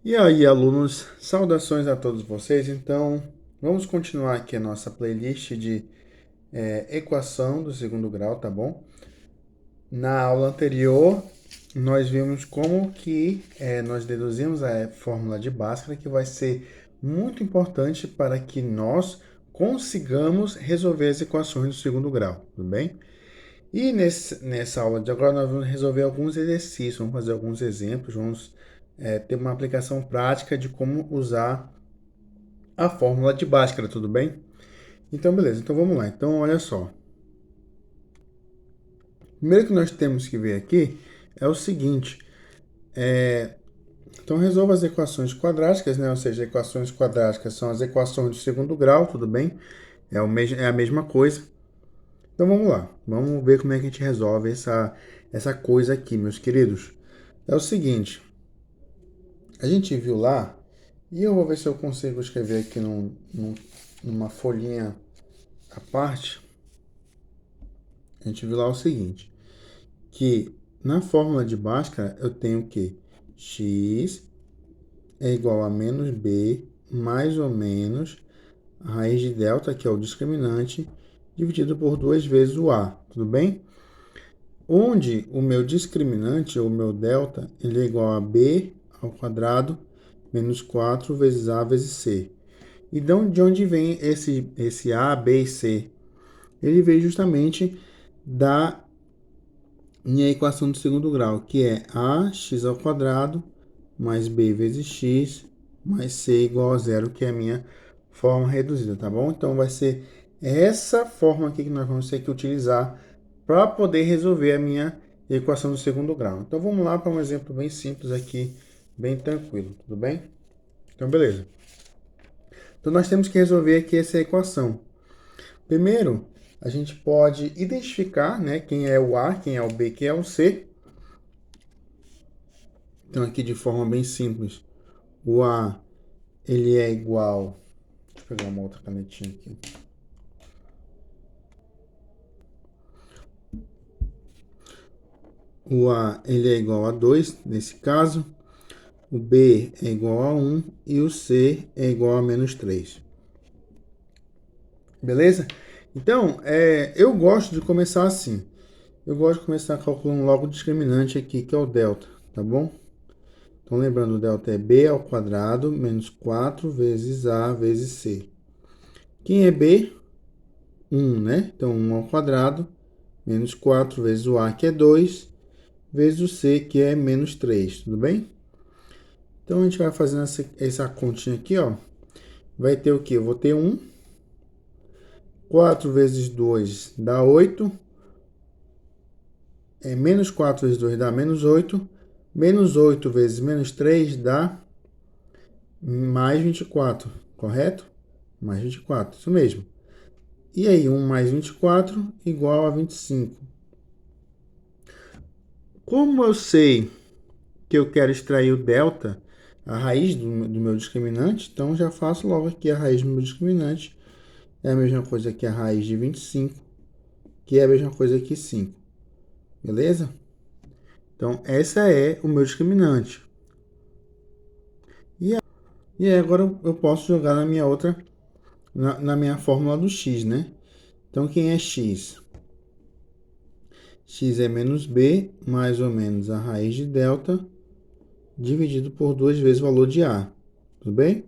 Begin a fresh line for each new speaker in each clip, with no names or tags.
E aí, alunos, saudações a todos vocês. Então, vamos continuar aqui a nossa playlist de equação do segundo grau, tá bom? Na aula anterior, nós vimos como que nós deduzimos a fórmula de Bhaskara, que vai ser muito importante para que nós consigamos resolver as equações do segundo grau, tudo bem? E nessa aula de agora nós vamos resolver alguns exercícios, vamos fazer alguns exemplos, vamos ter uma aplicação prática de como usar a fórmula de Bhaskara, tudo bem? Então, beleza. Então, vamos lá. Então, olha só. Primeiro que nós temos que ver aqui é o seguinte. Então, resolva as equações quadráticas, né? Ou seja, equações quadráticas são as equações do segundo grau, tudo bem? É a mesma coisa. Então, vamos lá. Vamos ver como é que a gente resolve essa coisa aqui, meus queridos. É o seguinte. A gente viu lá, e eu vou ver se eu consigo escrever aqui numa folhinha à parte. A gente viu lá o seguinte, que na fórmula de Bhaskara eu tenho que x é igual a menos b mais ou menos a raiz de delta, que é o discriminante, dividido por 2 vezes o a, tudo bem? Onde o meu discriminante, ou o meu delta, ele é igual a b ao quadrado menos 4 vezes a vezes c. E de onde vem esse a, b e c? Ele veio justamente da minha equação do segundo grau, que é ax ao quadrado mais b vezes x mais c igual a zero, que é a minha forma reduzida, tá bom? Então, vai ser essa forma aqui que nós vamos ter que utilizar para poder resolver a minha equação do segundo grau. Então, vamos lá para um exemplo bem simples aqui, bem tranquilo, tudo bem? Então, beleza. Então, nós temos que resolver aqui essa equação. Primeiro, a gente pode identificar, né, quem é o A, quem é o B, quem é o C. Então, aqui de forma bem simples, o A, ele é igual... Deixa eu pegar uma outra canetinha aqui. O A, ele é igual a 2, nesse caso. O B é igual a 1 e o C é igual a menos 3. Beleza? Então, eu gosto de começar assim. Eu gosto de começar calculando logo o discriminante aqui, que é o delta, tá bom? Então, lembrando, o delta é b ao quadrado menos 4 vezes a vezes c. Quem é b? 1, né? Então, 1 ao quadrado menos 4 vezes o a, que é 2, vezes o c, que é menos 3, tudo bem? Então, a gente vai fazendo essa continha aqui, ó. Vai ter o quê? Eu vou ter 1. 4 vezes 2 dá 8. Menos 4 vezes 2 dá menos 8. Menos 8 vezes menos 3 dá mais 24, correto? Mais 24, isso mesmo. E aí, 1 mais 24 igual a 25. Como eu sei que eu quero extrair o delta, a raiz do meu discriminante, então já faço logo aqui a raiz do meu discriminante. É a mesma coisa que a raiz de 25, que é a mesma coisa que 5. Beleza? Então, essa é o meu discriminante. E aí agora eu posso jogar na minha outra, na minha fórmula do x, né? Então, quem é x? X é menos b, mais ou menos a raiz de delta, dividido por 2 vezes o valor de a. Tudo bem?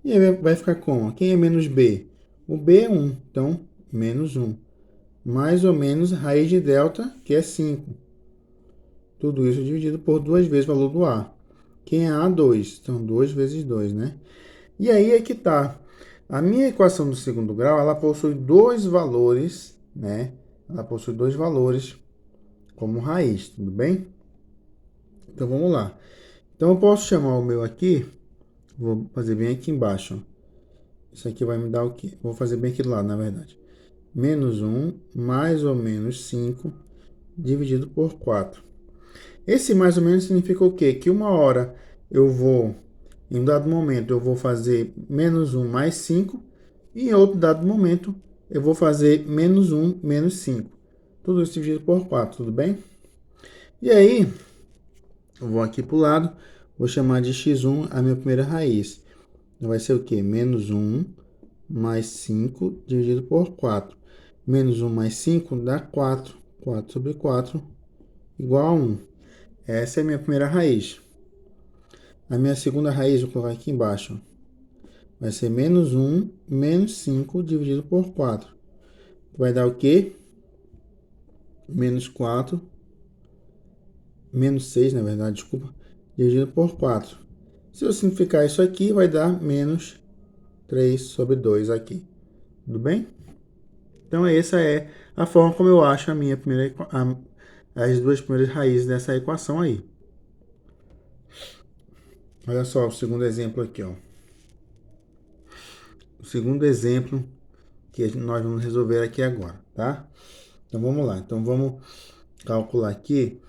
E aí vai ficar como? Quem é menos b? O b é 1, então menos 1. Mais ou menos a raiz de delta, que é 5. Tudo isso dividido por 2 vezes o valor do a. Quem é a? 2. Então 2 vezes 2, né? E aí é que tá. A minha equação do segundo grau, ela possui dois valores, né? Ela possui dois valores como raiz, tudo bem? Então vamos lá. Então eu posso chamar o meu aqui, vou fazer bem aqui embaixo. Ó. Isso aqui vai me dar o quê? Vou fazer bem aqui do lado, na verdade. Menos 1 mais ou menos 5 dividido por 4. Esse mais ou menos significa o quê? Que uma hora eu vou, em um dado momento, eu vou fazer menos 1 mais 5 e em outro dado momento eu vou fazer menos 1 menos 5. Tudo isso dividido por 4, tudo bem? E aí, eu vou aqui para o lado, vou chamar de x1 a minha primeira raiz. Vai ser o quê? Menos 1 mais 5 dividido por 4. Menos 1 mais 5 dá 4. 4 sobre 4 igual a 1. Essa é a minha primeira raiz. A minha segunda raiz, vou colocar aqui embaixo. Vai ser menos 1 menos 5 dividido por 4. Vai dar o quê? Menos 4. Menos 6, na verdade, desculpa. Dividido por 4. Se eu simplificar isso aqui, vai dar menos 3 sobre 2 aqui. Tudo bem? Então, essa é a forma como eu acho as duas primeiras raízes dessa equação aí. Olha só o segundo exemplo aqui, ó. O segundo exemplo que nós vamos resolver aqui agora, tá? Então, vamos lá. Então, vamos calcular aqui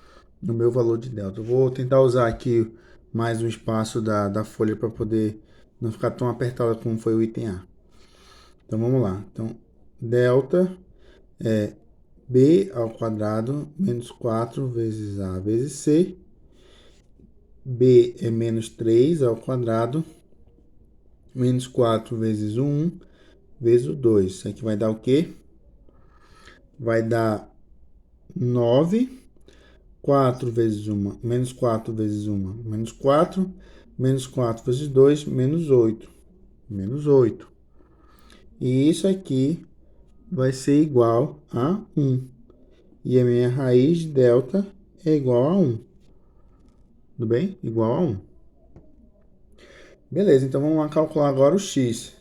o meu valor de delta. Eu vou tentar usar aqui mais um espaço da folha para poder não ficar tão apertada como foi o item A. Então, vamos lá. Então, delta é b ao quadrado menos 4 vezes a vezes c. B é menos 3 ao quadrado menos 4 vezes o 1 vezes o 2. Isso aqui vai dar o quê? Vai dar 9. 4 vezes 1, menos 4 vezes 1, menos 4. Menos 4 vezes 2, menos 8. Menos 8. E isso aqui vai ser igual a 1. E a minha raiz de delta é igual a 1. Tudo bem? Igual a 1. Beleza, então vamos lá calcular agora o x.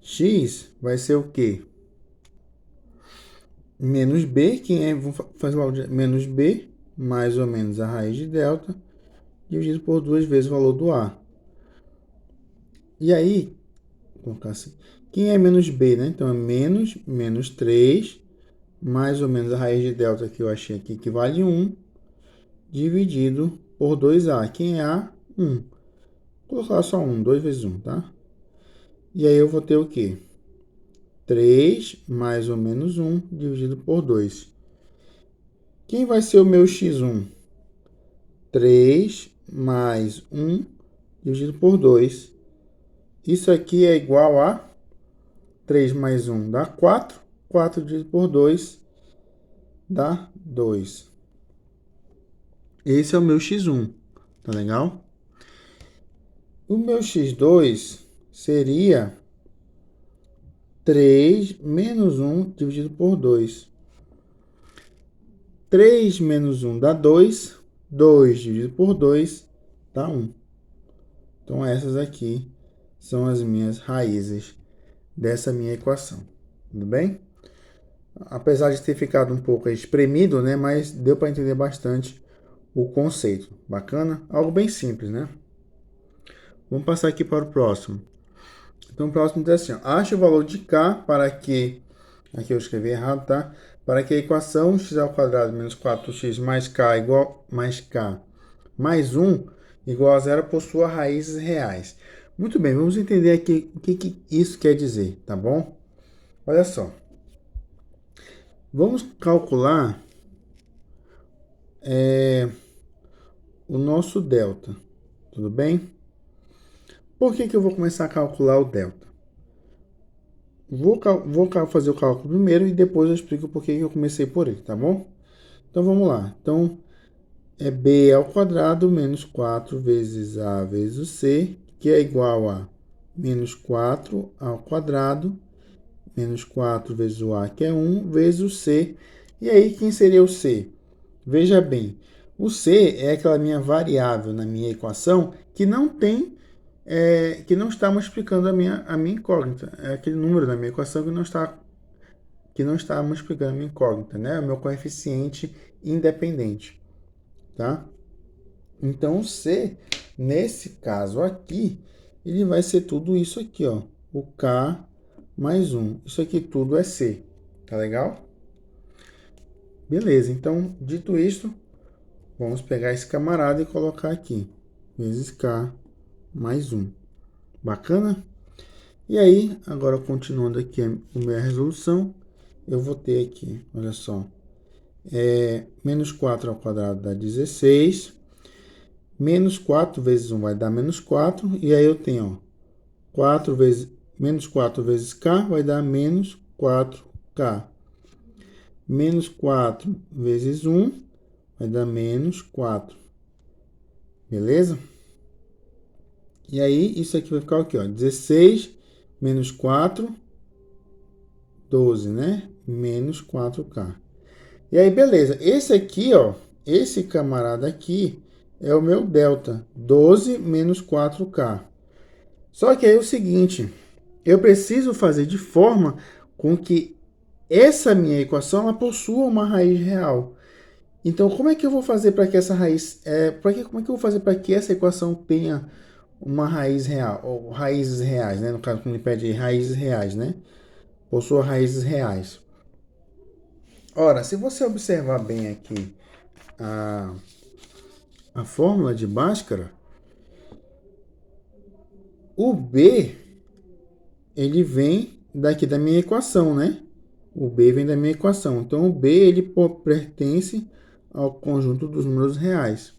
X vai ser o quê? Menos b, vamos fazer logo menos b, mais ou menos a raiz de delta, dividido por 2 vezes o valor do a. E aí, vou colocar assim, quem é menos b, né? Então, é menos 3, mais ou menos a raiz de delta que eu achei aqui, que vale 1, dividido por 2a. Quem é a? 1. Vou colocar só 1, 2 vezes 1, tá? E aí eu vou ter o quê? 3 mais ou menos 1 dividido por 2. Quem vai ser o meu x1? 3 mais 1 dividido por 2. Isso aqui é igual a 3 mais 1 dá 4. 4 dividido por 2 dá 2. Esse é o meu x1. Tá legal? O meu x2 seria 3 menos 1 dividido por 2. 3 menos 1 dá 2. 2 dividido por 2 dá 1. Então, essas aqui são as minhas raízes dessa minha equação. Tudo bem? Apesar de ter ficado um pouco espremido, né? Mas deu para entender bastante o conceito. Bacana? Algo bem simples, né? Vamos passar aqui para o próximo. Então, o próximo diz assim, ó, ache o valor de k para que... Aqui eu escrevi errado, tá? Para que a equação x ao quadrado menos 4x mais k mais 1 igual a zero possua raízes reais. Muito bem, vamos entender aqui o que isso quer dizer, tá bom? Olha só. Vamos calcular o nosso delta, tudo bem? Por que eu vou começar a calcular o delta? Vou fazer o cálculo primeiro e depois eu explico por que eu comecei por ele, tá bom? Então, vamos lá. Então, é b ao quadrado menos 4 vezes a vezes o c, que é igual a menos 4 ao quadrado, menos 4 vezes o a, que é 1, vezes o c. E aí, quem seria o c? Veja bem, o c é aquela minha variável na minha equação que não tem, que não está multiplicando a minha incógnita. É aquele número da minha equação que não está multiplicando a minha incógnita, né? O meu coeficiente independente, tá? Então, o C, nesse caso aqui, ele vai ser tudo isso aqui, ó. O K mais 1. Isso aqui tudo é C. Tá legal? Beleza. Então, dito isto, vamos pegar esse camarada e colocar aqui. Vezes K mais 1. Bacana? E aí, agora continuando aqui a minha resolução, eu vou ter aqui, olha só, menos 4 ao quadrado dá 16. Menos 4 vezes 1 vai dar menos 4. E aí eu tenho, ó, 4 vezes, menos 4 vezes k vai dar menos 4k. Menos 4 vezes 1 vai dar menos 4. Beleza? E aí, isso aqui vai ficar aqui, ó. 16 menos 4, 12, né? Menos 4k. E aí, beleza. Esse aqui, ó. Esse camarada aqui é o meu delta. 12 menos 4k. Só que aí é o seguinte. Eu preciso fazer de forma com que essa minha equação ela possua uma raiz real. Então, como é que eu vou fazer para que essa raiz... como é que eu vou fazer para que essa equação tenha uma raiz real, ou raízes reais, né? No caso, quando ele pede raízes reais, né? Possua raízes reais. Ora, se você observar bem aqui a fórmula de Bhaskara, o B, ele vem daqui da minha equação, né? O B vem da minha equação. Então, o B, ele pertence ao conjunto dos números reais.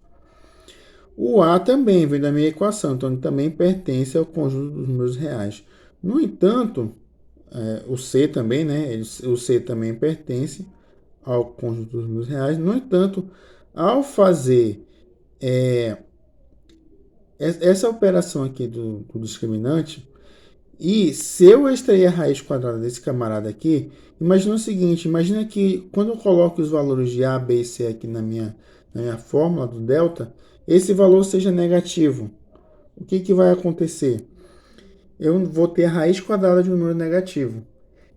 O A também vem da minha equação, então ele também pertence ao conjunto dos números reais. No entanto, o C também, né? O C também pertence ao conjunto dos números reais. No entanto, ao fazer essa operação aqui do discriminante, e se eu extrair a raiz quadrada desse camarada aqui, imagina o seguinte, imagina que quando eu coloco os valores de A, B e C aqui na minha fórmula do delta, esse valor seja negativo. O que, que vai acontecer? Eu vou ter a raiz quadrada de um número negativo.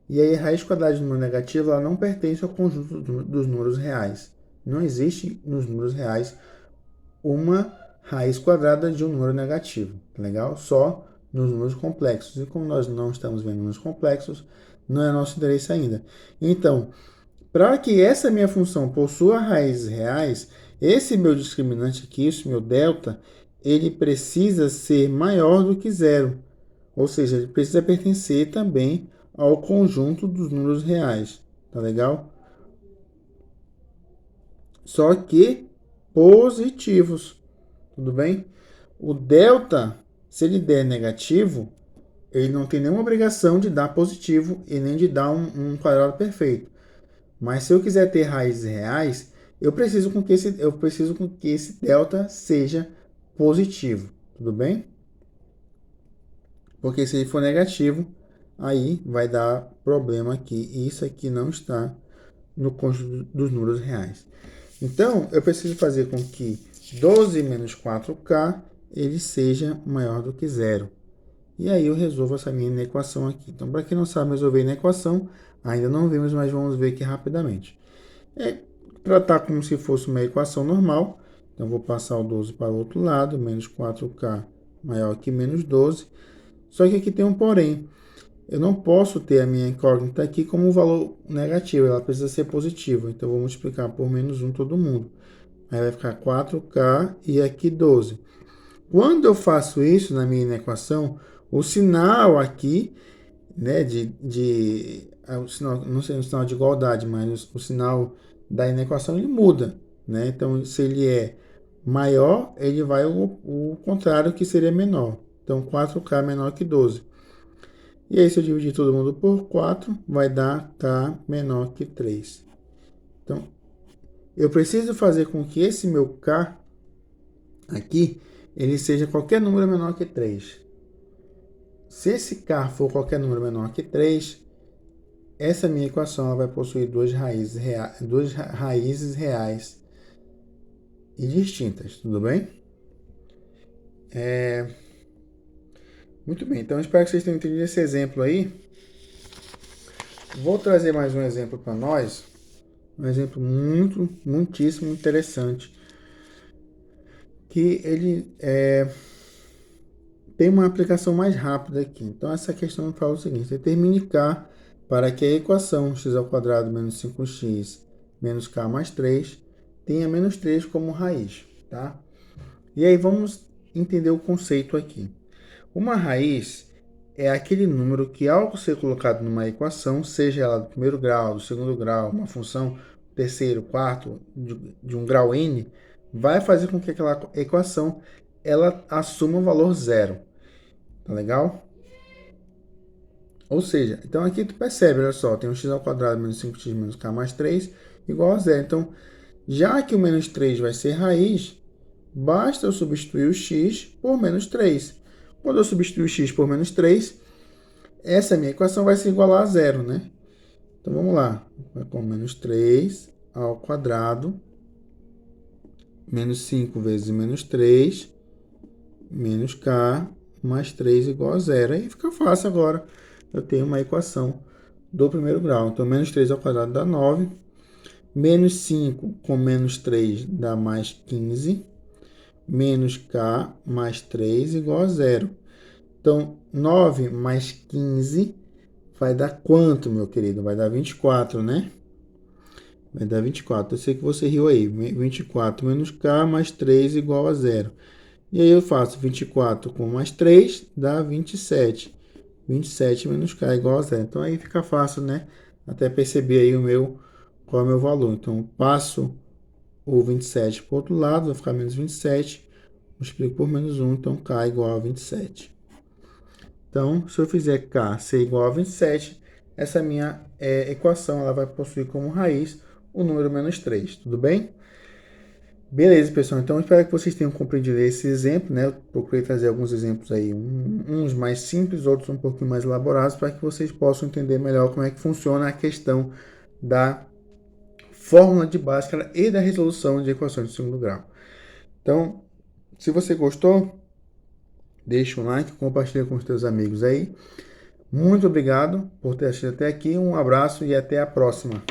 E aí, a raiz quadrada de um número negativo ela não pertence ao conjunto dos números reais. Não existe nos números reais uma raiz quadrada de um número negativo. Legal? Só nos números complexos. E como nós não estamos vendo números complexos, não é nosso interesse ainda. Então, para que essa minha função possua raízes reais, esse meu discriminante aqui, esse meu delta, ele precisa ser maior do que zero. Ou seja, ele precisa pertencer também ao conjunto dos números reais. Tá legal? Só que positivos. Tudo bem? O delta, se ele der negativo, ele não tem nenhuma obrigação de dar positivo e nem de dar um quadrado perfeito. Mas se eu quiser ter raízes reais, eu preciso com que esse delta seja positivo. Tudo bem? Porque se ele for negativo, aí vai dar problema aqui. E isso aqui não está no conjunto dos números reais. Então, eu preciso fazer com que 12 menos 4k ele seja maior do que zero. E aí eu resolvo essa minha equação aqui. Então, para quem não sabe resolver na equação, ainda não vimos, mas vamos ver aqui rapidamente. É tratar como se fosse uma equação normal. Então, vou passar o 12 para o outro lado, menos 4k maior que menos 12. Só que aqui tem um porém. Eu não posso ter a minha incógnita aqui como um valor negativo, ela precisa ser positiva. Então, eu vou multiplicar por menos 1 todo mundo. Aí vai ficar 4k e aqui 12. Quando eu faço isso na minha equação, o sinal aqui, né, o sinal, não sei o sinal de igualdade, mas o sinal da inequação ele muda, né? Então, se ele é maior, ele vai o contrário, que seria menor. Então, 4k é menor que 12. E aí, se eu dividir todo mundo por 4, vai dar k menor que 3. Então, eu preciso fazer com que esse meu k aqui, ele seja qualquer número menor que 3. Se esse k for qualquer número menor que 3, essa minha equação ela vai possuir duas raízes reais e distintas, tudo bem? Muito bem, então espero que vocês tenham entendido esse exemplo aí. Vou trazer mais um exemplo para nós, um exemplo muitíssimo interessante, que ele tem uma aplicação mais rápida aqui. Então, essa questão fala o seguinte: determine k para que a equação x² menos 5x menos k mais 3 tenha menos 3 como raiz. Tá? E aí, vamos entender o conceito aqui. Uma raiz é aquele número que, ao ser colocado numa equação, seja ela do primeiro grau, do segundo grau, uma função terceiro, quarto, de um grau n, vai fazer com que aquela equação ela assuma o valor zero. Tá legal? Ou seja, então aqui tu percebe, olha só, tem um x ao quadrado menos 5x menos k mais 3 igual a zero. Então, já que o menos 3 vai ser raiz, basta eu substituir o x por menos 3. Quando eu substituir o x por menos 3, essa minha equação vai se igualar a zero, né? Então, vamos lá. Vai com menos 3 ao quadrado, menos 5 vezes menos 3, menos k, mais 3 igual a zero. Aí fica fácil agora. Eu tenho uma equação do primeiro grau. Então, menos 3 ao quadrado dá 9. Menos 5 com menos 3 dá mais 15. Menos k mais 3 igual a zero. Então, 9 mais 15 vai dar quanto, meu querido? Vai dar 24, né? Vai dar 24. Eu sei que você riu aí. 24 menos k mais 3 igual a zero. E aí eu faço 24 com mais 3 dá 27. 27 menos k igual a zero. Então aí fica fácil, né? Até perceber aí qual é o meu valor. Então, passo o 27 para o outro lado, vai ficar menos 27. Multiplico por menos 1, então k igual a 27. Então, se eu fizer k ser igual a 27, essa minha equação ela vai possuir como raiz o número menos 3, tudo bem? Beleza, pessoal. Então, espero que vocês tenham compreendido esse exemplo, né? Eu procurei trazer alguns exemplos aí, uns mais simples, outros um pouquinho mais elaborados, para que vocês possam entender melhor como é que funciona a questão da fórmula de Bhaskara e da resolução de equações de segundo grau. Então, se você gostou, deixa um like, compartilha com os teus amigos aí. Muito obrigado por ter assistido até aqui, um abraço e até a próxima.